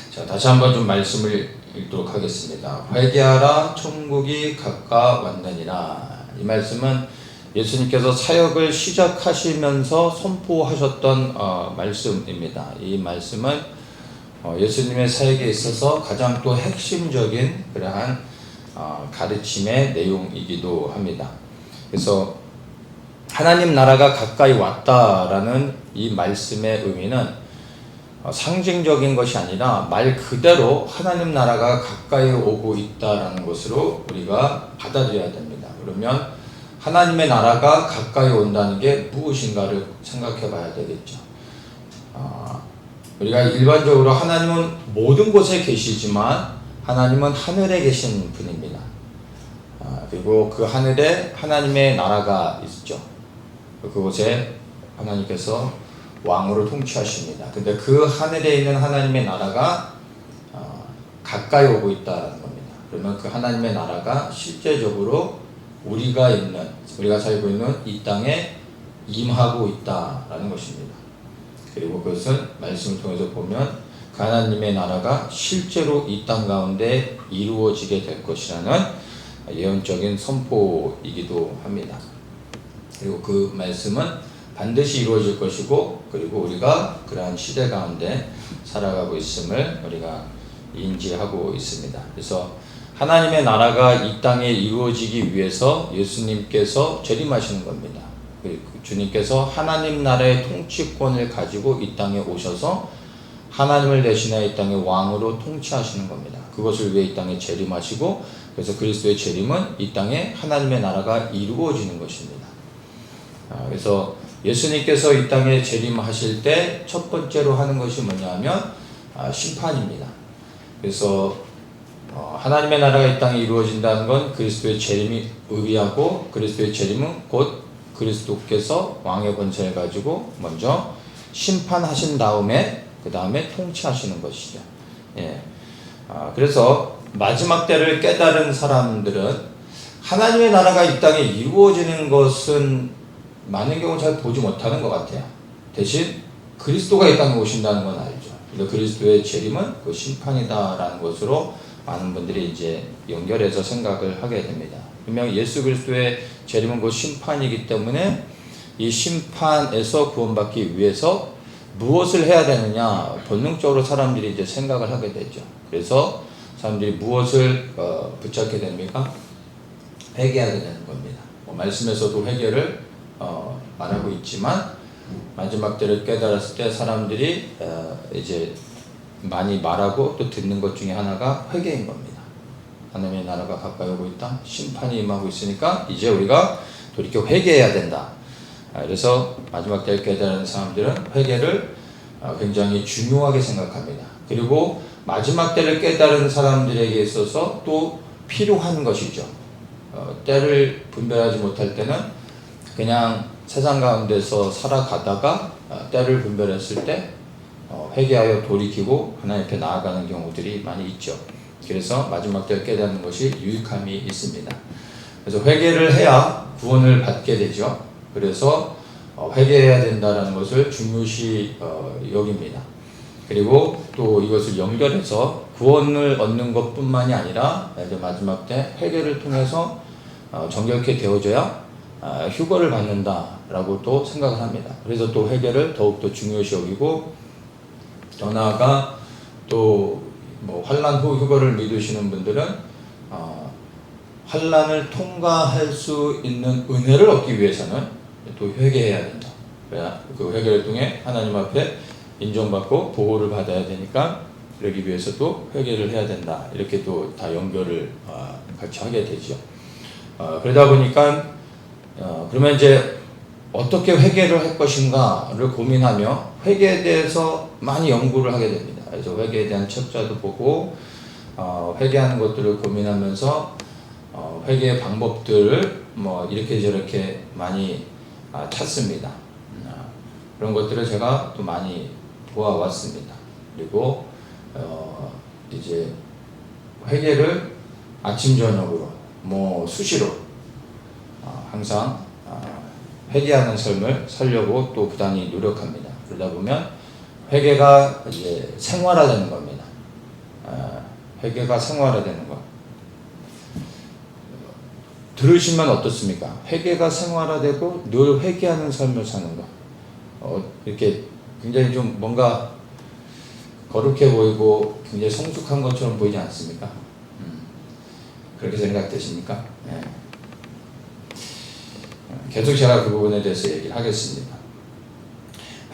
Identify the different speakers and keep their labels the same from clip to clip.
Speaker 1: 자, 다시 한번 좀 말씀을 읽도록 하겠습니다. 회개하라 천국이 가까웠느니라. 이 말씀은 예수님께서 사역을 시작하시면서 선포하셨던 말씀입니다. 이 말씀은 예수님의 사역에 있어서 가장 또 핵심적인 그러한 가르침의 내용이기도 합니다. 그래서 하나님 나라가 가까이 왔다라는 이 말씀의 의미는 상징적인 것이 아니라 말 그대로 하나님 나라가 가까이 오고 있다라는 것으로 우리가 받아들여야 됩니다. 그러면 하나님의 나라가 가까이 온다는 게 무엇인가를 생각해 봐야 되겠죠. 우리가 일반적으로 하나님은 모든 곳에 계시지만 하나님은 하늘에 계신 분입니다. 그리고 그 하늘에 하나님의 나라가 있죠. 그곳에 하나님께서 왕으로 통치하십니다. 근데 그 하늘에 있는 하나님의 나라가 가까이 오고 있다는 겁니다. 그러면 그 하나님의 나라가 실제적으로 우리가 살고 있는 이 땅에 임하고 있다라는 것입니다. 그리고 그것은 말씀을 통해서 보면 그 하나님의 나라가 실제로 이 땅 가운데 이루어지게 될 것이라는 예언적인 선포이기도 합니다. 그리고 그 말씀은 반드시 이루어질 것이고, 그리고 우리가 그러한 시대 가운데 살아가고 있음을 우리가 인지하고 있습니다. 그래서 하나님의 나라가 이 땅에 이루어지기 위해서 예수님께서 재림하시는 겁니다. 주님께서 하나님 나라의 통치권을 가지고 이 땅에 오셔서 하나님을 대신하여 이 땅의 왕으로 통치하시는 겁니다. 그것을 위해 이 땅에 재림하시고, 그래서 그리스도의 재림은 이 땅에 하나님의 나라가 이루어지는 것입니다. 그래서 예수님께서 이 땅에 재림하실 때 첫 번째로 하는 것이 뭐냐면 심판입니다. 그래서 하나님의 나라가 이 땅에 이루어진다는 건 그리스도의 재림이 의미하고, 그리스도의 재림은 곧 그리스도께서 왕의 권세를 가지고 먼저 심판하신 다음에 그 다음에 통치하시는 것이죠. 예. 그래서 마지막 때를 깨달은 사람들은 하나님의 나라가 이 땅에 이루어지는 것은 많은 경우 잘 보지 못하는 것 같아요. 대신 그리스도가 이 땅에 오신다는 건 알죠. 근데 그리스도의 재림은 그 심판이다라는 것으로 많은 분들이 이제 연결해서 생각을 하게 됩니다. 분명 예수 그리스도의 재림은 그 심판이기 때문에 이 심판에서 구원받기 위해서 무엇을 해야 되느냐, 본능적으로 사람들이 이제 생각을 하게 되죠. 그래서 사람들이 무엇을 붙잡게 됩니까? 회개해야 되는 겁니다. 말씀에서도 회개를 말하고 있지만 마지막 때를 깨달았을 때 사람들이 이제 많이 말하고 또 듣는 것 중에 하나가 회개인 겁니다. 하나님의 나라가 가까이 오고 있다. 심판이 임하고 있으니까 이제 우리가 돌이켜 회개해야 된다. 그래서 마지막 때를 깨달은 사람들은 회개를 굉장히 중요하게 생각합니다. 그리고 마지막 때를 깨달은 사람들에게 있어서 또 필요한 것이죠. 때를 분별하지 못할 때는 그냥 세상 가운데서 살아가다가 때를 분별했을 때 회개하여 돌이키고 하나님 앞에 나아가는 경우들이 많이 있죠. 그래서 마지막 때를 깨닫는 것이 유익함이 있습니다. 그래서 회개를 해야 구원을 받게 되죠. 그래서 회개해야 된다는 것을 중요시 여깁니다. 그리고 또 이것을 연결해서 구원을 얻는 것뿐만이 아니라 이제 마지막 때 회개를 통해서 정결케 되어져야 휴거를 받는다라고 또 생각을 합니다. 그래서 또 회개를 더욱더 중요시 여기고, 더 나아가 또 환난 후 휴거를 믿으시는 분들은 환난을 통과할 수 있는 은혜를 얻기 위해서는 또 회개해야 된다. 그래야 그 회개를 통해 하나님 앞에 인정받고 보호를 받아야 되니까 그러기 위해서도 회개를 해야 된다. 이렇게 또 다 연결을 같이 하게 되죠. 그러다 보니까 그러면 이제 어떻게 회개를 할 것인가를 고민하며 회개에 대해서 많이 연구를 하게 됩니다. 그래서 회개에 대한 책자도 보고 회개하는 것들을 고민하면서 회개의 방법들을 이렇게 저렇게 많이 찾습니다. 그런 것들을 제가 또 많이 보아왔습니다. 그리고 이제 회개를 아침 저녁으로 수시로 항상 회개하는 삶을 살려고 또 부단히 노력합니다. 그러다 보면 회개가 이제 생활화되는 겁니다. 회개가 생활화되는 것. 들으시면 어떻습니까? 회개가 생활화되고 늘 회개하는 삶을 사는 것. 이렇게 굉장히 좀 뭔가 거룩해 보이고 굉장히 성숙한 것처럼 보이지 않습니까? 그렇게 생각되십니까? 네. 계속 제가 그 부분에 대해서 얘기를 하겠습니다.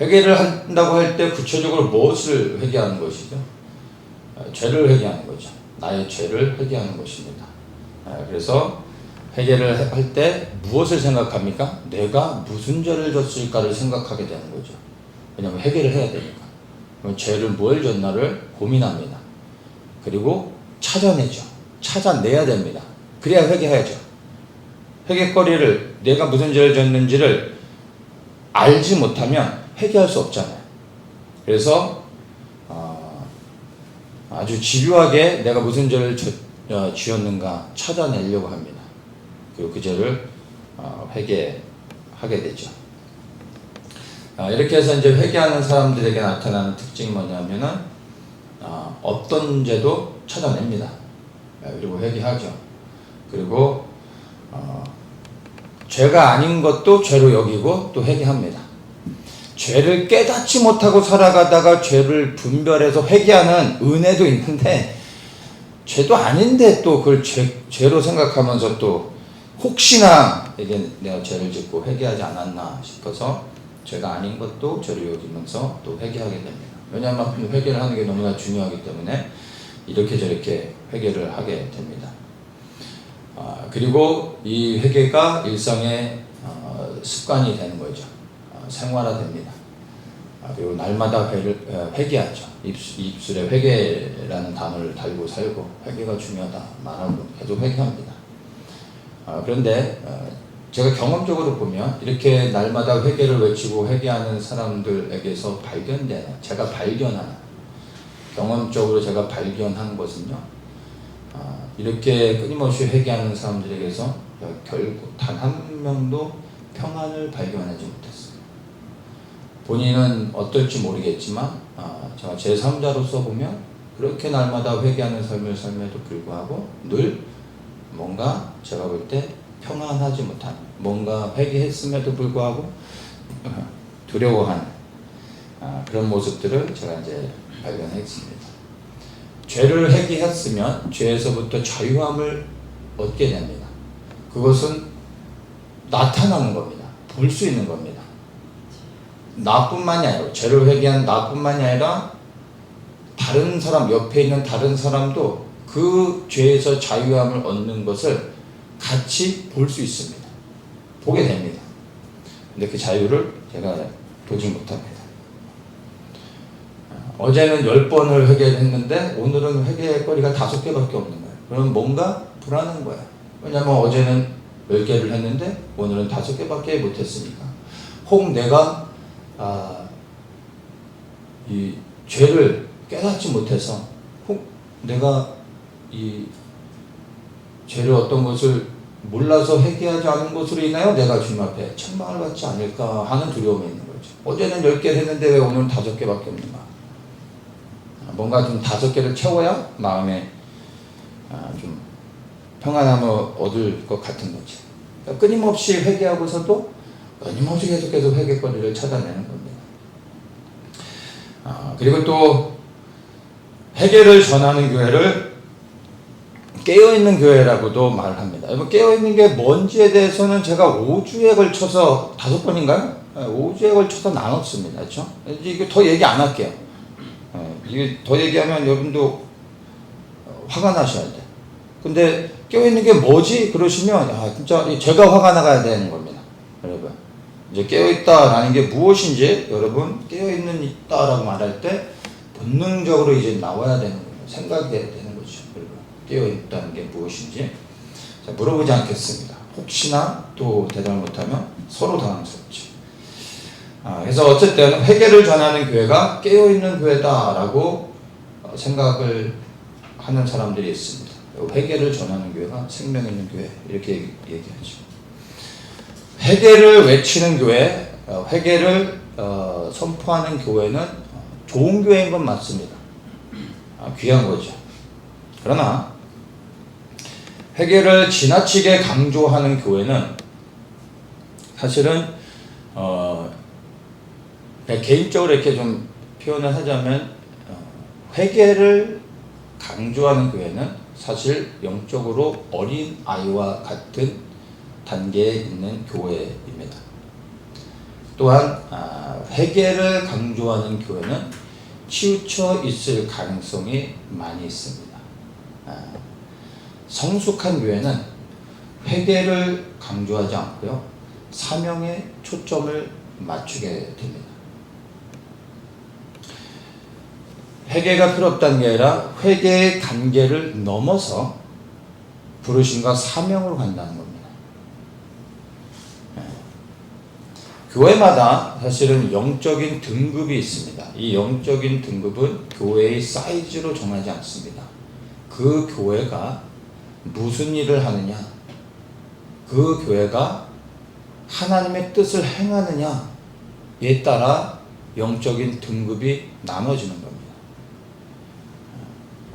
Speaker 1: 회개를 한다고 할 때 구체적으로 무엇을 회개하는 것이죠? 죄를 회개하는 거죠. 나의 죄를 회개하는 것입니다. 그래서 회개를 할 때 무엇을 생각합니까? 내가 무슨 죄를 졌을까를 생각하게 되는 거죠. 왜냐하면 회개를 해야 되니까. 그럼 죄를 뭘 졌나를 고민합니다. 그리고 찾아내죠. 찾아내야 됩니다. 그래야 회개해야죠. 회개거리를 내가 무슨 죄를 졌는지를 알지 못하면 회개할 수 없잖아요. 그래서 아주 집요하게 내가 무슨 죄를 지었는가 찾아내려고 합니다. 그리고 그 죄를 회개하게 되죠. 이렇게 해서 이제 회개하는 사람들에게 나타나는 특징이 뭐냐면은 어떤 죄도 찾아냅니다. 그리고 회개하죠. 그리고 죄가 아닌 것도 죄로 여기고 또 회개합니다. 죄를 깨닫지 못하고 살아가다가 죄를 분별해서 회개하는 은혜도 있는데, 죄도 아닌데 또 그걸 죄로 생각하면서 또 혹시나 이게 내가 죄를 짓고 회개하지 않았나 싶어서 죄가 아닌 것도 죄로 여기면서 또 회개하게 됩니다. 왜냐하면 회개를 하는 게 너무나 중요하기 때문에 이렇게 저렇게 회개를 하게 됩니다. 그리고 이 회개가 일상의 습관이 되는 거죠. 생활화됩니다. 그리고 날마다 회개하죠. 입술에 회개라는 단어를 달고 살고, 회개가 중요하다 말하고 계속 회개합니다. 그런데 제가 경험적으로 보면 이렇게 날마다 회개를 외치고 회개하는 사람들에게서 발견되는, 제가 발견하는, 경험적으로 제가 발견한 것은요, 이렇게 끊임없이 회개하는 사람들에게서 결국 단 한 명도 평안을 발견하지 못했어요. 본인은 어떨지 모르겠지만 제가 제3자로서 보면 그렇게 날마다 회개하는 삶을 삶에도 불구하고 늘 뭔가 제가 볼 때 평안하지 못한, 뭔가 회개했음에도 불구하고 두려워하는 그런 모습들을 제가 이제 발견했습니다. 죄를 회개했으면 죄에서부터 자유함을 얻게 됩니다. 그것은 나타나는 겁니다. 볼 수 있는 겁니다. 나뿐만이 아니라, 죄를 회개한 나뿐만이 아니라 다른 사람, 옆에 있는 다른 사람도 그 죄에서 자유함을 얻는 것을 같이 볼 수 있습니다. 보게 됩니다. 근데 그 자유를 제가 보지 못합니다. 어제는 10번을 회개했는데 오늘은 회개거리가 5개밖에 없는 거예요. 그럼 뭔가 불안한 거예요. 왜냐하면 어제는 10개를 했는데 오늘은 5개밖에 못했으니까. 혹 내가 이 죄를 깨닫지 못해서, 혹 내가 이 죄를 어떤 것을 몰라서 회개하지 않은 것으로 인하여 내가 주님 앞에 책망을 받지 않을까 하는 두려움이 있는 거죠. 어제는 10개를 했는데 왜 오늘은 5개밖에 없는가. 뭔가 좀 5개를 채워야 마음에 좀 평안함을 얻을 것 같은 거죠. 그러니까 끊임없이 회개하고서도 끊임없이 계속해서 회개거리를 찾아내는 겁니다. 그리고 또 회개를 전하는 교회를 깨어있는 교회라고도 말을 합니다. 깨어있는 게 뭔지에 대해서는 제가 5주에 걸쳐서 5번인가요? 5주에 걸쳐서 나눴습니다. 그렇죠? 이거 더 얘기 안 할게요. 이게 더 얘기하면 여러분도 화가 나셔야 돼. 근데 깨어있는 게 뭐지? 그러시면 진짜 제가 화가 나가야 되는 겁니다. 여러분, 이제 깨어있다라는 게 무엇인지, 여러분 깨어있는 있다라고 말할 때 본능적으로 이제 나와야 되는 거예요. 생각이 되는 거죠. 여러분, 깨어있다는 게 무엇인지 자, 물어보지 않겠습니다. 혹시나 또 대답을 못하면 서로 당황스럽죠. 그래서 어쨌든 회개를 전하는 교회가 깨어있는 교회다라고 생각을 하는 사람들이 있습니다. 회개를 전하는 교회가 생명 있는 교회, 이렇게 얘기하죠. 회개를 외치는 교회, 회개를 선포하는 교회는 좋은 교회인 건 맞습니다. 귀한 거죠. 그러나 회개를 지나치게 강조하는 교회는 사실은 개인적으로 이렇게 좀 표현을 하자면 회개를 강조하는 교회는 사실 영적으로 어린 아이와 같은 단계에 있는 교회입니다. 또한 회개를 강조하는 교회는 치우쳐 있을 가능성이 많이 있습니다. 성숙한 교회는 회개를 강조하지 않고요, 사명에 초점을 맞추게 됩니다. 회개가 필요 없다는 게 아니라 회개의 단계를 넘어서 부르심과 사명으로 간다는 겁니다. 교회마다 사실은 영적인 등급이 있습니다. 이 영적인 등급은 교회의 사이즈로 정하지 않습니다. 그 교회가 무슨 일을 하느냐, 그 교회가 하나님의 뜻을 행하느냐에 따라 영적인 등급이 나눠지는 겁니다.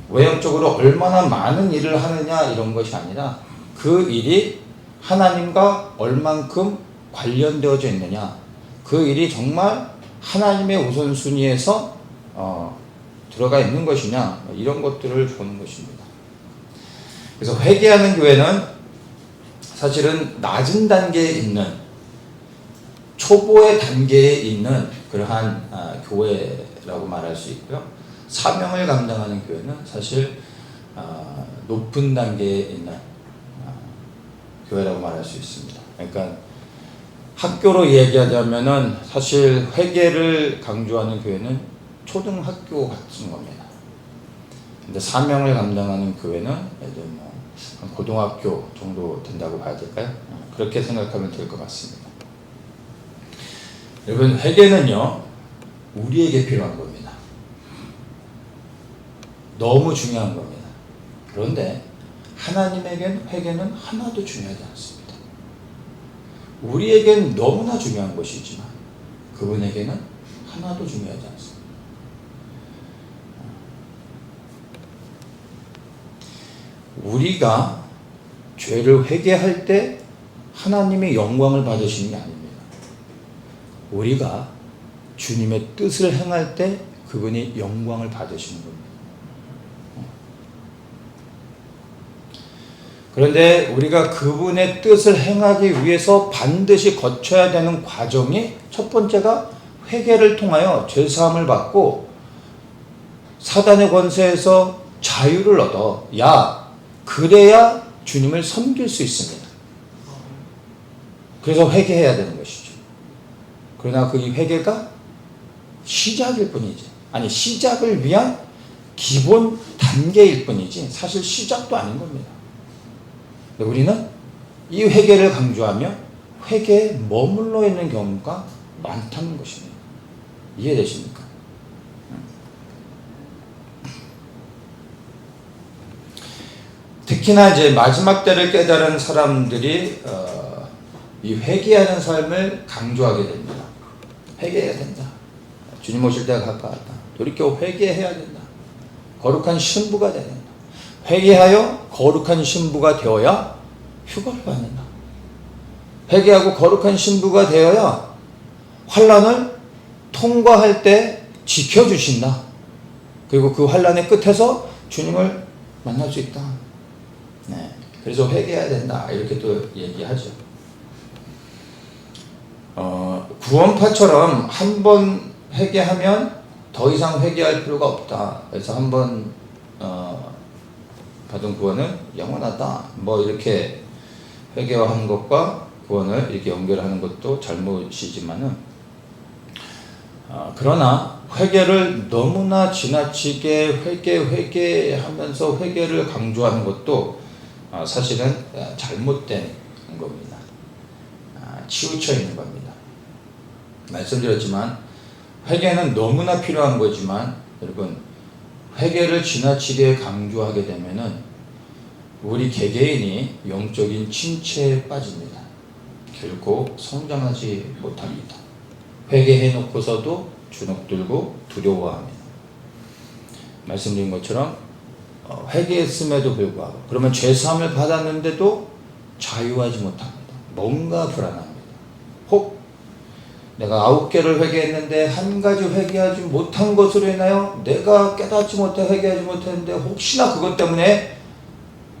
Speaker 1: 외형적으로 얼마나 많은 일을 하느냐 이런 것이 아니라 그 일이 하나님과 얼만큼 관련되어져 있느냐, 그 일이 정말 하나님의 우선순위에서 들어가 있는 것이냐, 이런 것들을 보는 것입니다. 그래서 회개하는 교회는 사실은 낮은 단계에 있는, 초보의 단계에 있는 그러한 교회라고 말할 수 있고요. 사명을 감당하는 교회는 사실 높은 단계에 있는 교회라고 말할 수 있습니다. 그러니까 학교로 얘기하자면은 사실 회개를 강조하는 교회는 초등학교 같은 겁니다. 근데 사명을 감당하는 교회는 예를 뭐 고등학교 정도 된다고 봐야 될까요? 그렇게 생각하면 될 것 같습니다. 여러분, 회개는요, 우리에게 필요한 겁니다. 너무 중요한 겁니다. 그런데 하나님에겐 회개는 하나도 중요하지 않습니다. 우리에겐 너무나 중요한 것이지만 그분에게는 하나도 중요하지 않습니다. 우리가 죄를 회개할 때 하나님의 영광을 받으시는 게 아닙니다. 우리가 주님의 뜻을 행할 때 그분이 영광을 받으시는 겁니다. 그런데 우리가 그분의 뜻을 행하기 위해서 반드시 거쳐야 되는 과정이, 첫 번째가 회개를 통하여 죄사함을 받고 사단의 권세에서 자유를 얻어, 그래야 주님을 섬길 수 있습니다. 그래서 회개해야 되는 것이죠. 그러나 그 회개가 시작일 뿐이지, 시작을 위한 기본 단계일 뿐이지 사실 시작도 아닌 겁니다. 우리는 이 회개를 강조하며 회개에 머물러 있는 경우가 많다는 것입니다. 이해되십니까? 특히나 이제 마지막 때를 깨달은 사람들이 이 회개하는 삶을 강조하게 됩니다. 회개해야 된다. 주님 오실 때가 가까웠다. 돌이켜 회개해야 된다. 거룩한 신부가 되야 된다. 회개하여 거룩한 신부가 되어야 휴가를 받는다. 회개하고 거룩한 신부가 되어야 환난을 통과할 때 지켜주신다. 그리고 그 환난의 끝에서 주님을 만날 수 있다. 네. 그래서 회개해야 된다. 이렇게 또 얘기하죠. 구원파처럼 한 번 회개하면 더 이상 회개할 필요가 없다. 그래서 한 번 받은 구원은 영원하다. 뭐 이렇게 회개하는 것과 구원을 이렇게 연결하는 것도 잘못이지만은, 그러나 회개를 너무나 지나치게 회개하면서 회개를 강조하는 것도 사실은 잘못된 겁니다. 치우쳐 있는 겁니다. 말씀드렸지만 회개는 너무나 필요한 거지만 여러분, 회개를 지나치게 강조하게 되면은 우리 개개인이 영적인 침체에 빠집니다. 결코 성장하지 못합니다. 회개해 놓고서도 주눅들고 두려워합니다. 말씀드린 것처럼 회개했음에도 불구하고 그러면 죄사함을 받았는데도 자유하지 못합니다. 뭔가 불안합니다. 혹 내가 9개를 회개했는데 한 가지 회개하지 못한 것으로 인하여 내가 깨닫지 못해 회개하지 못했는데 혹시나 그것 때문에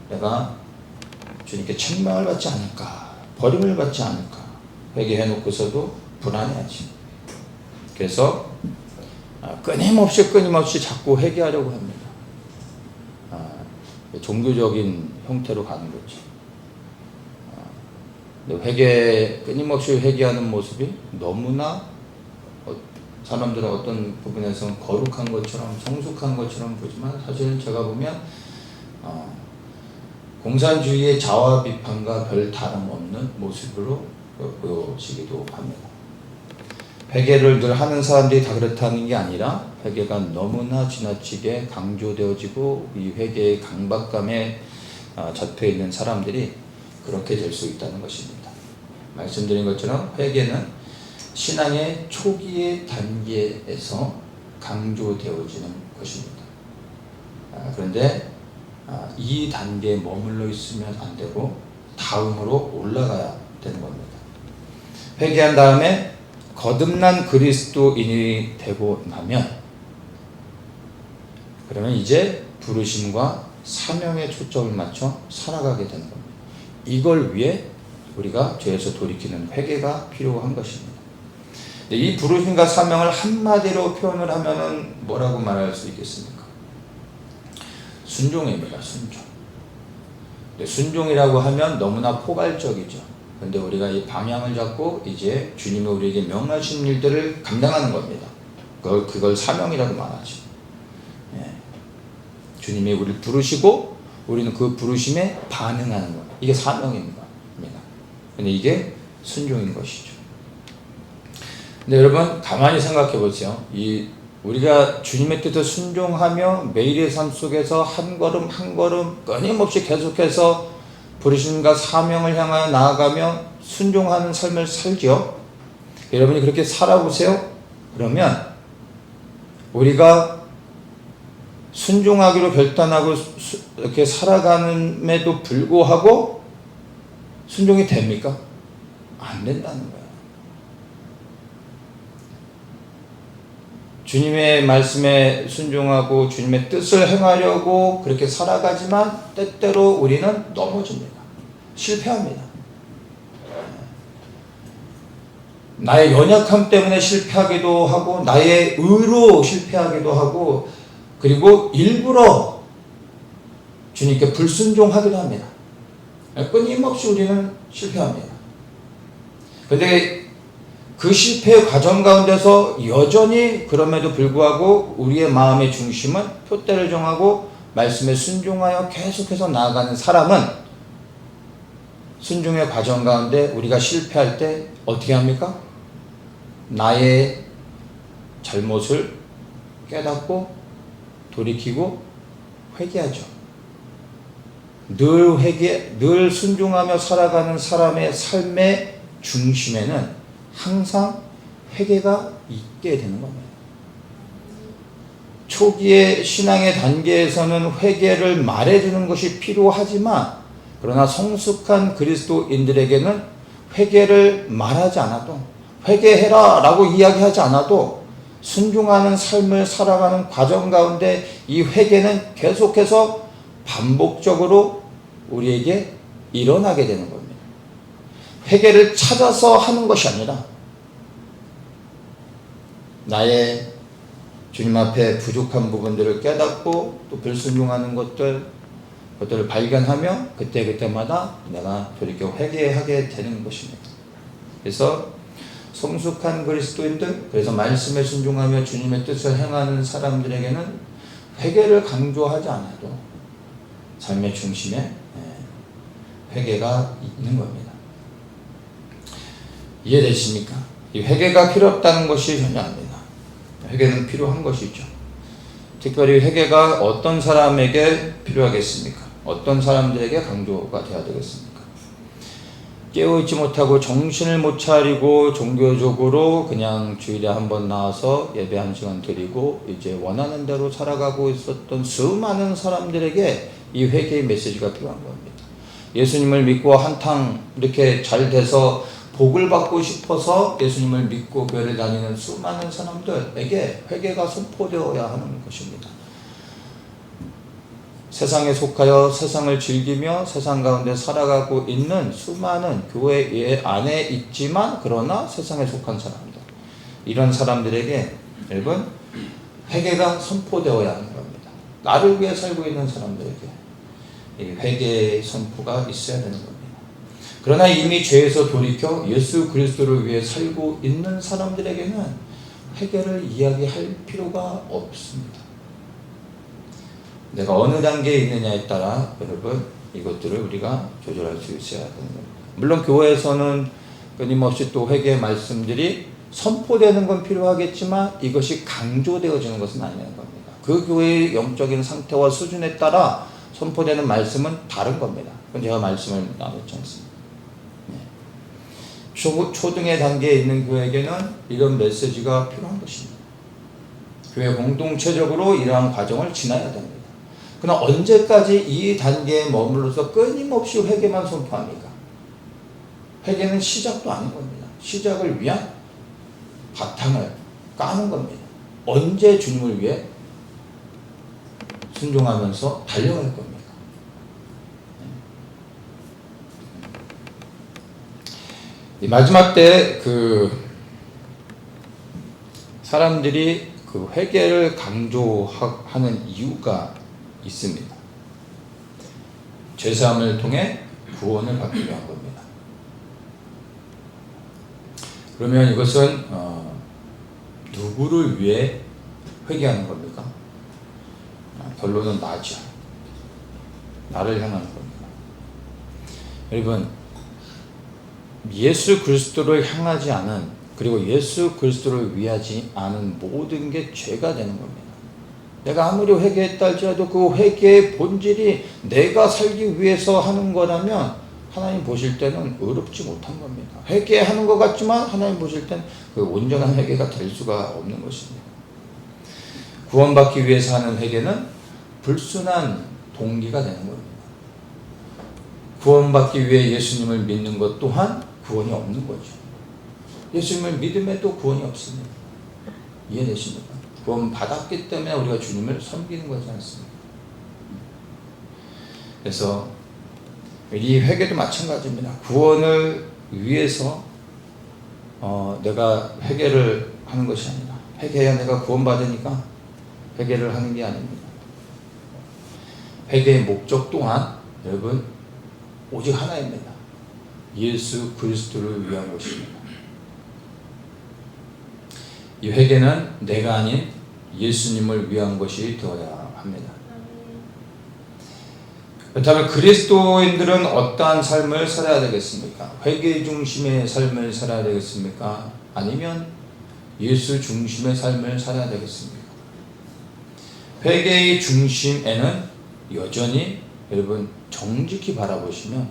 Speaker 1: 내가 주님께 책망을 받지 않을까, 버림을 받지 않을까 회개해놓고서도 불안해하지. 그래서 끊임없이 자꾸 회개하려고 합니다. 종교적인 형태로 가는 거죠. 끊임없이 회개하는 모습이 너무나 사람들은 어떤 부분에서는 거룩한 것처럼 성숙한 것처럼 보지만 사실은 제가 보면 공산주의의 자화 비판과 별 다름없는 모습으로 보여지기도 합니다. 회개를 늘 하는 사람들이 다 그렇다는 게 아니라 회개가 너무나 지나치게 강조되어지고 이 회개의 강박감에 잡혀있는 사람들이 그렇게 될 수 있다는 것입니다. 말씀드린 것처럼 회개는 신앙의 초기의 단계에서 강조되어지는 것입니다. 그런데 이 단계에 머물러 있으면 안 되고 다음으로 올라가야 되는 겁니다. 회개한 다음에 거듭난 그리스도인이 되고 나면 그러면 이제 부르심과 사명에 초점을 맞춰 살아가게 되는 겁니다. 이걸 위해 우리가 죄에서 돌이키는 회개가 필요한 것입니다. 이 부르심과 사명을 한마디로 표현을 하면은 뭐라고 말할 수 있겠습니까? 순종입니다. 순종. 순종이라고 하면 너무나 포괄적이죠. 그런데 우리가 이 방향을 잡고 이제 주님이 우리에게 명하신 일들을 감당하는 겁니다. 그걸 사명이라고 말하죠. 주님이 우리를 부르시고 우리는 그 부르심에 반응하는 것. 이게 사명입니다. 근데 이게 순종인 것이죠. 근데 여러분 가만히 생각해 보세요. 우리가 주님의 뜻에 순종하며 매일의 삶 속에서 한 걸음 한 걸음 끊임없이 계속해서 부르심과 사명을 향하여 나아가며 순종하는 삶을 살죠. 여러분이 그렇게 살아보세요. 그러면 우리가 순종하기로 결단하고 이렇게 살아가는에도 불구하고 순종이 됩니까? 안 된다는 거예요. 주님의 말씀에 순종하고 주님의 뜻을 행하려고 그렇게 살아가지만 때때로 우리는 넘어집니다. 실패합니다. 나의 연약함 때문에 실패하기도 하고 나의 의로 실패하기도 하고 그리고 일부러 주님께 불순종하기도 합니다. 끊임없이 우리는 실패합니다. 그런데 그 실패의 과정 가운데서 여전히 그럼에도 불구하고 우리의 마음의 중심은 표대를 정하고 말씀에 순종하여 계속해서 나아가는 사람은 순종의 과정 가운데 우리가 실패할 때 어떻게 합니까? 나의 잘못을 깨닫고 돌이키고 회개하죠. 늘 순종하며 살아가는 사람의 삶의 중심에는 항상 회개가 있게 되는 겁니다. 초기의 신앙의 단계에서는 회개를 말해주는 것이 필요하지만 그러나 성숙한 그리스도인들에게는 회개를 말하지 않아도 회개해라 라고 이야기하지 않아도 순종하는 삶을 살아가는 과정 가운데 이 회개는 계속해서 반복적으로 우리에게 일어나게 되는 겁니다. 회개를 찾아서 하는 것이 아니라 나의 주님 앞에 부족한 부분들을 깨닫고 또 불순종하는 것들을 발견하며 그때마다 내가 돌이켜 회개하게 되는 것입니다. 그래서 성숙한 그리스도인들, 그래서 말씀에 순종하며 주님의 뜻을 행하는 사람들에게는 회개를 강조하지 않아도 삶의 중심에 회개가 있는 겁니다. 이해되십니까? 이 회개가 필요 없다는 것이 전혀 아닙니다. 회개는 필요한 것이죠. 특별히 회개가 어떤 사람에게 필요하겠습니까? 어떤 사람들에게 강조가 되어야 되겠습니까? 깨어있지 못하고 정신을 못 차리고 종교적으로 그냥 주일에 한 번 나와서 예배 한 시간 드리고 이제 원하는 대로 살아가고 있었던 수많은 사람들에게 이 회개의 메시지가 필요한 겁니다. 예수님을 믿고 한탕 이렇게 잘 돼서 복을 받고 싶어서 예수님을 믿고 교회를 다니는 수많은 사람들에게 회개가 선포되어야 하는 것입니다. 세상에 속하여 세상을 즐기며 세상 가운데 살아가고 있는 수많은 교회 안에 있지만 그러나 세상에 속한 사람들, 이런 사람들에게 여러분 회개가 선포되어야 하는 겁니다. 나를 위해 살고 있는 사람들에게 이 회개의 선포가 있어야 되는 겁니다. 그러나 이미 죄에서 돌이켜 예수 그리스도를 위해 살고 있는 사람들에게는 회개를 이야기할 필요가 없습니다. 내가 어느 단계에 있느냐에 따라 여러분 이것들을 우리가 조절할 수 있어야 되는 겁니다. 물론 교회에서는 끊임없이 또 회개의 말씀들이 선포되는 건 필요하겠지만 이것이 강조되어지는 것은 아니라는 겁니다. 그 교회의 영적인 상태와 수준에 따라 선포되는 말씀은 다른 겁니다. 그건 제가 말씀을 나눴지 않습니까? 초등의 단계에 있는 교회에게는 이런 메시지가 필요한 것입니다. 교회 공동체적으로 이러한 과정을 지나야 됩니다. 그러나 언제까지 이 단계에 머물러서 끊임없이 회개만 선포합니까? 회개는 시작도 아닌 겁니다. 시작을 위한 바탕을 까는 겁니다. 언제 주님을 위해 순종하면서 달려갈 겁니까? 이 마지막 때 사람들이 회개를 강조하는 이유가 있습니다. 죄사함을 통해 구원을 받기 위한 겁니다. 그러면 이것은 누구를 위해 회개하는 겁니까? 결론은 나죠. 나를 향하는 겁니다. 여러분, 예수 그리스도를 향하지 않은, 그리고 예수 그리스도를 위하지 않은 모든 게 죄가 되는 겁니다. 내가 아무리 회개했다 할지라도 그 회개의 본질이 내가 살기 위해서 하는 거라면 하나님 보실 때는 의롭지 못한 겁니다. 회개하는 것 같지만 하나님 보실 때는 그 온전한 회개가 될 수가 없는 것입니다. 구원받기 위해서 하는 회개는 불순한 동기가 되는 겁니다. 구원받기 위해 예수님을 믿는 것 또한 구원이 없는 거죠. 예수님을 믿음에도 구원이 없습니다. 이해되십니까? 구원 받았기 때문에 우리가 주님을 섬기는 거지 않습니까? 그래서 이 회개도 마찬가지입니다. 구원을 위해서 내가 회개를 하는 것이 아니라, 회개해야 내가 구원받으니까 회개를 하는 게 아닙니다. 회개의 목적 또한 여러분 오직 하나입니다. 예수 그리스도를 위한 것입니다. 이 회개는 내가 아닌 예수님을 위한 것이 되어야 합니다. 그렇다면 그리스도인들은 어떠한 삶을 살아야 되겠습니까? 회개 중심의 삶을 살아야 되겠습니까? 아니면 예수 중심의 삶을 살아야 되겠습니까? 회개의 중심에는 여전히 여러분 정직히 바라보시면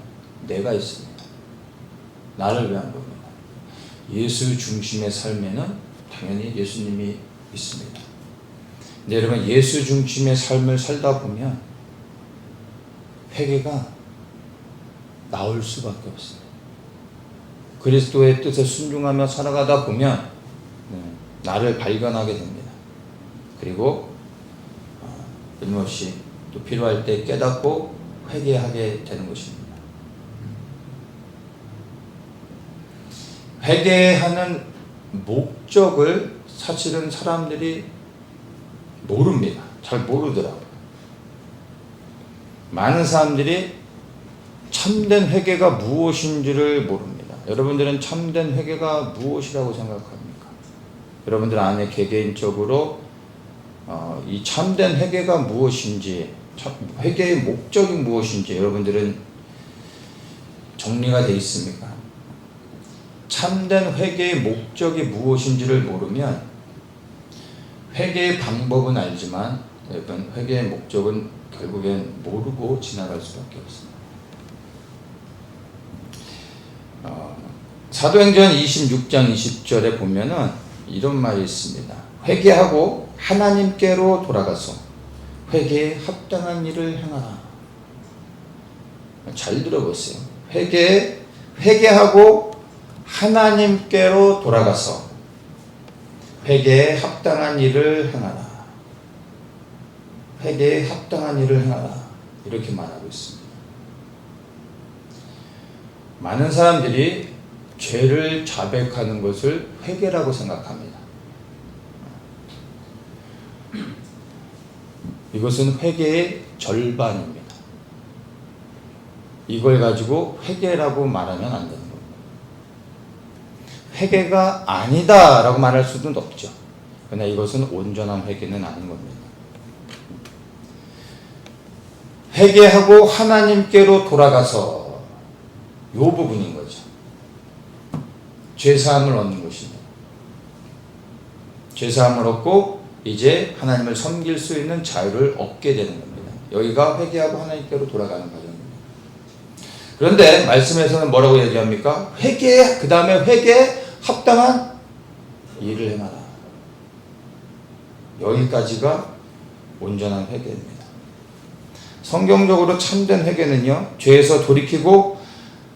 Speaker 1: 내가 있습니다. 나를 위한 겁니다. 예수 중심의 삶에는 당연히 예수님이 있습니다. 근데 여러분 예수 중심의 삶을 살다 보면 회개가 나올 수밖에 없습니다. 그리스도의 뜻에 순종하며 살아가다 보면 나를 발견하게 됩니다. 그리고 끊임없이 또 필요할 때 깨닫고 회개하게 되는 것입니다. 회개하는 목적을 사실은 사람들이 모릅니다. 잘 모르더라고요. 많은 사람들이 참된 회개가 무엇인지를 모릅니다. 여러분들은 참된 회개가 무엇이라고 생각합니까? 여러분들 안에 개개인적으로 이 참된 회개가 무엇인지, 회개의 목적이 무엇인지 여러분들은 정리가 되어 있습니까? 참된 회개의 목적이 무엇인지를 모르면 회개의 방법은 알지만 여러분 회개의 목적은 결국엔 모르고 지나갈 수밖에 없습니다. 사도행전 26장 20절에 보면은 이런 말이 있습니다. 회개하고 하나님께로 돌아가서 회개에 합당한 일을 행하라. 잘 들어보세요. 회개하고 하나님께로 돌아가서 회개에 합당한 일을 행하라. 회개에 합당한 일을 행하라. 이렇게 말하고 있습니다. 많은 사람들이 죄를 자백하는 것을 회개라고 생각합니다. 이것은 회개의 절반입니다. 이걸 가지고 회개라고 말하면 안 되는 겁니다. 회개가 아니다 라고 말할 수는 없죠. 그러나 이것은 온전한 회개는 아닌 겁니다. 회개하고 하나님께로 돌아가서 이 부분인 거죠. 죄사함을 얻는 것입니다. 죄사함을 얻고 이제 하나님을 섬길 수 있는 자유를 얻게 되는 겁니다. 여기가 회개하고 하나님께로 돌아가는 과정입니다. 그런데 말씀에서는 뭐라고 얘기합니까? 그 다음에 회개에 합당한 일을 행하라. 여기까지가 온전한 회개입니다. 성경적으로 참된 회개는요, 죄에서 돌이키고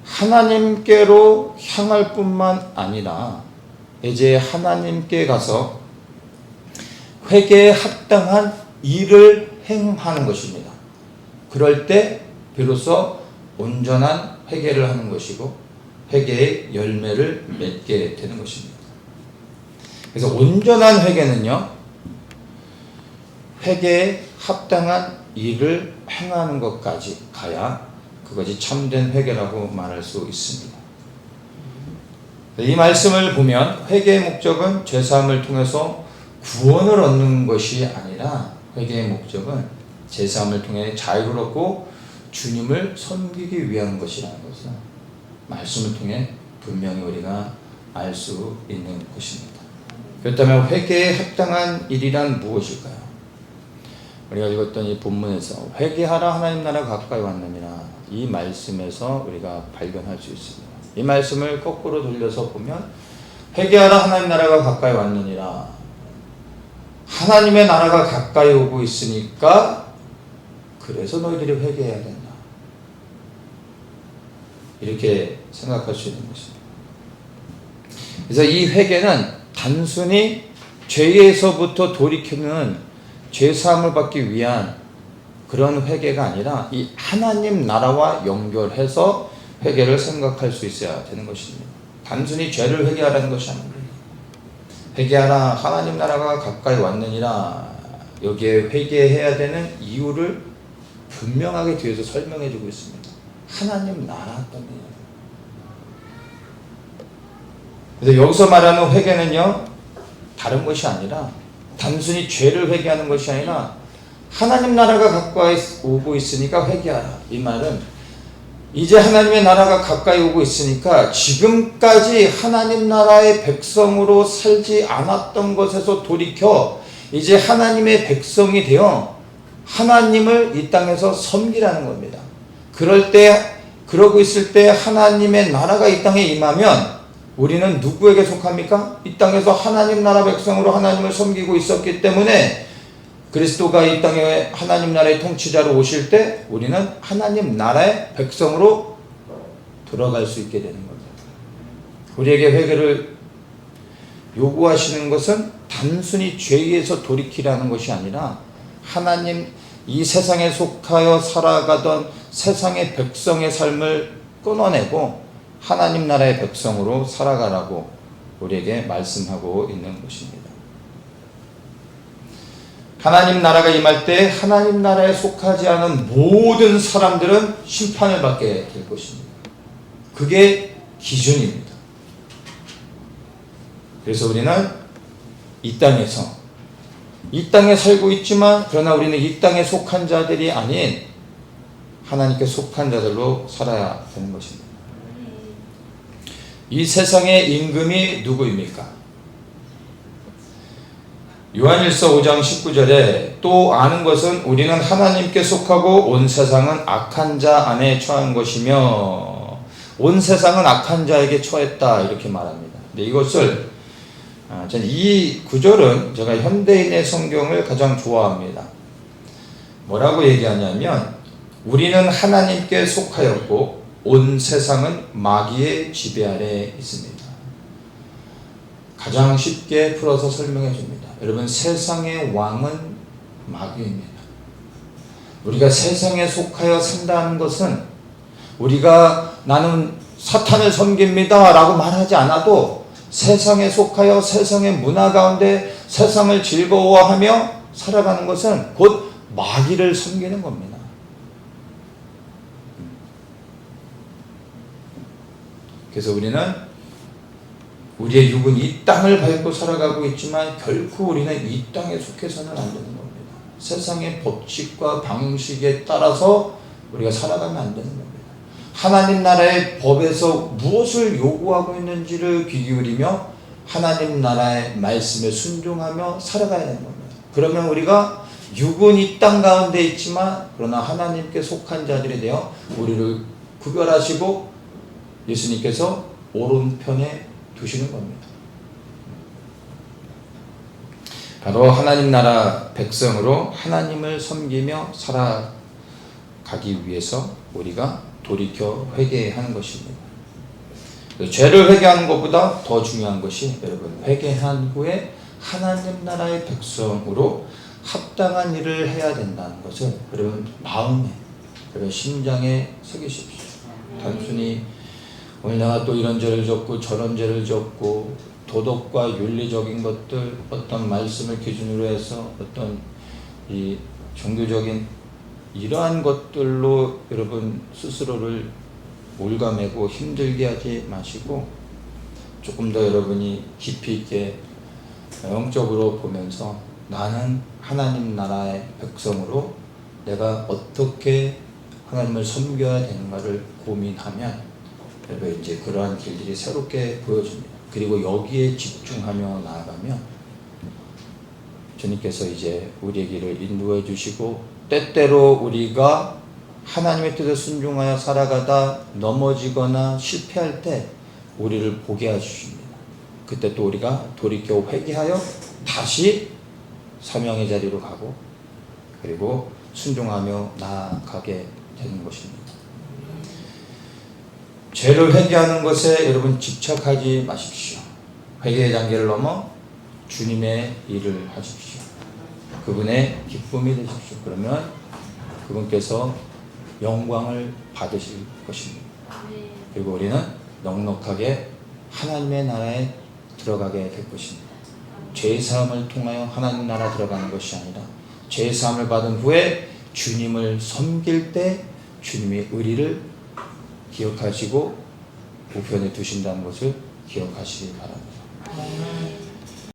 Speaker 1: 하나님께로 향할 뿐만 아니라 이제 하나님께 가서 회개에 합당한 일을 행하는 것입니다. 그럴 때 비로소 온전한 회개를 하는 것이고 회개의 열매를 맺게 되는 것입니다. 그래서 온전한 회개는요, 회개에 합당한 일을 행하는 것까지 가야 그것이 참된 회개라고 말할 수 있습니다. 이 말씀을 보면 회개의 목적은 죄사함을 통해서 구원을 얻는 것이 아니라 회개의 목적은 죄사함을 통해 자유를 얻고 주님을 섬기기 위한 것이라는 것을 말씀을 통해 분명히 우리가 알 수 있는 것입니다. 그렇다면 회개에 합당한 일이란 무엇일까요? 우리가 읽었던 이 본문에서 회개하라 하나님 나라 가까이 왔느니라, 이 말씀에서 우리가 발견할 수 있습니다. 이 말씀을 거꾸로 돌려서 보면 회개하라 하나님 나라가 가까이 왔느니라, 하나님의 나라가 가까이 오고 있으니까 그래서 너희들이 회개해야 된다, 이렇게 생각할 수 있는 것입니다. 그래서 이 회개는 단순히 죄에서부터 돌이키는 죄사함을 받기 위한 그런 회개가 아니라 이 하나님 나라와 연결해서 회개를 생각할 수 있어야 되는 것입니다. 단순히 죄를 회개하라는 것이 아닙니다. 회개하라 하나님 나라가 가까이 왔느니라, 여기에 회개해야 되는 이유를 분명하게 뒤에서 설명해 주고 있습니다. 하나님 나라 때문에. 그래서 여기서 말하는 회개는요, 다른 것이 아니라 단순히 죄를 회개하는 것이 아니라 하나님 나라가 가까이 오고 있으니까 회개하라. 이 말은 이제 하나님의 나라가 가까이 오고 있으니까 지금까지 하나님 나라의 백성으로 살지 않았던 것에서 돌이켜 이제 하나님의 백성이 되어 하나님을 이 땅에서 섬기라는 겁니다. 그러고 있을 때 하나님의 나라가 이 땅에 임하면 우리는 누구에게 속합니까? 이 땅에서 하나님 나라 백성으로 하나님을 섬기고 있었기 때문에 그리스도가 이 땅에 하나님 나라의 통치자로 오실 때 우리는 하나님 나라의 백성으로 들어갈 수 있게 되는 겁니다. 우리에게 회개를 요구하시는 것은 단순히 죄에서 돌이키라는 것이 아니라 하나님, 이 세상에 속하여 살아가던 세상의 백성의 삶을 끊어내고 하나님 나라의 백성으로 살아가라고 우리에게 말씀하고 있는 것입니다. 하나님 나라가 임할 때 하나님 나라에 속하지 않은 모든 사람들은 심판을 받게 될 것입니다. 그게 기준입니다. 그래서 우리는 이 땅에 살고 있지만 그러나 우리는 이 땅에 속한 자들이 아닌 하나님께 속한 자들로 살아야 되는 것입니다. 이 세상의 임금이 누구입니까? 요한일서 5장 19절에 또 아는 것은 우리는 하나님께 속하고 온 세상은 악한 자 안에 처한 것이며 온 세상은 악한 자에게 처했다 이렇게 말합니다. 근데 이것을 저는 이 구절은 제가 현대인의 성경을 가장 좋아합니다. 뭐라고 얘기하냐면 우리는 하나님께 속하였고 온 세상은 마귀의 지배 아래 있습니다. 가장 쉽게 풀어서 설명해 줍니다. 여러분, 세상의 왕은 마귀입니다. 우리가 세상에 속하여 산다는 것은 우리가 나는 사탄을 섬깁니다 라고 말하지 않아도 세상에 속하여 세상의 문화 가운데 세상을 즐거워하며 살아가는 것은 곧 마귀를 섬기는 겁니다. 그래서 우리는 우리의 육은 이 땅을 밟고 살아가고 있지만 결코 우리는 이 땅에 속해서는 안 되는 겁니다. 세상의 법칙과 방식에 따라서 우리가 살아가면 안 되는 겁니다. 하나님 나라의 법에서 무엇을 요구하고 있는지를 귀 기울이며 하나님 나라의 말씀에 순종하며 살아가야 되는 겁니다. 그러면 우리가 육은 이 땅 가운데 있지만 그러나 하나님께 속한 자들이 되어 우리를 구별하시고 예수님께서 오른편에 두시는 겁니다. 바로 하나님 나라 백성으로 하나님을 섬기며 살아가기 위해서 우리가 돌이켜 회개하는 것입니다. 죄를 회개하는 것보다 더 중요한 것이 여러분, 회개한 후에 하나님 나라의 백성으로 합당한 일을 해야 된다는 것을 여러분 마음에, 여러분 심장에 새기십시오. 단순히 오늘 내가 또 이런 죄를 졌고 저런 죄를 졌고 도덕과 윤리적인 것들, 어떤 말씀을 기준으로 해서 어떤 이 종교적인 이러한 것들로 여러분 스스로를 몰감하고 힘들게 하지 마시고 조금 더 여러분이 깊이 있게 영적으로 보면서 나는 하나님 나라의 백성으로 내가 어떻게 하나님을 섬겨야 되는가를 고민하면 여러분 이제 그러한 길들이 새롭게 보여집니다. 그리고 여기에 집중하며 나아가면 주님께서 이제 우리의 길을 인도해 주시고 때때로 우리가 하나님의 뜻에 순종하여 살아가다 넘어지거나 실패할 때 우리를 보게 해주십니다. 그때 또 우리가 돌이켜 회개하여 다시 사명의 자리로 가고 그리고 순종하며 나아가게 되는 것입니다. 죄를 회개하는 것에 여러분 집착하지 마십시오. 회개의 단계를 넘어 주님의 일을 하십시오. 그분의 기쁨이 되십시오. 그러면 그분께서 영광을 받으실 것입니다. 그리고 우리는 넉넉하게 하나님의 나라에 들어가게 될 것입니다. 죄사함을 통하여 하나님 나라 들어가는 것이 아니라 죄사함을 받은 후에 주님을 섬길 때 주님의 의리를 기억하시고 우편에 두신다는 것을 기억하시기 바랍니다.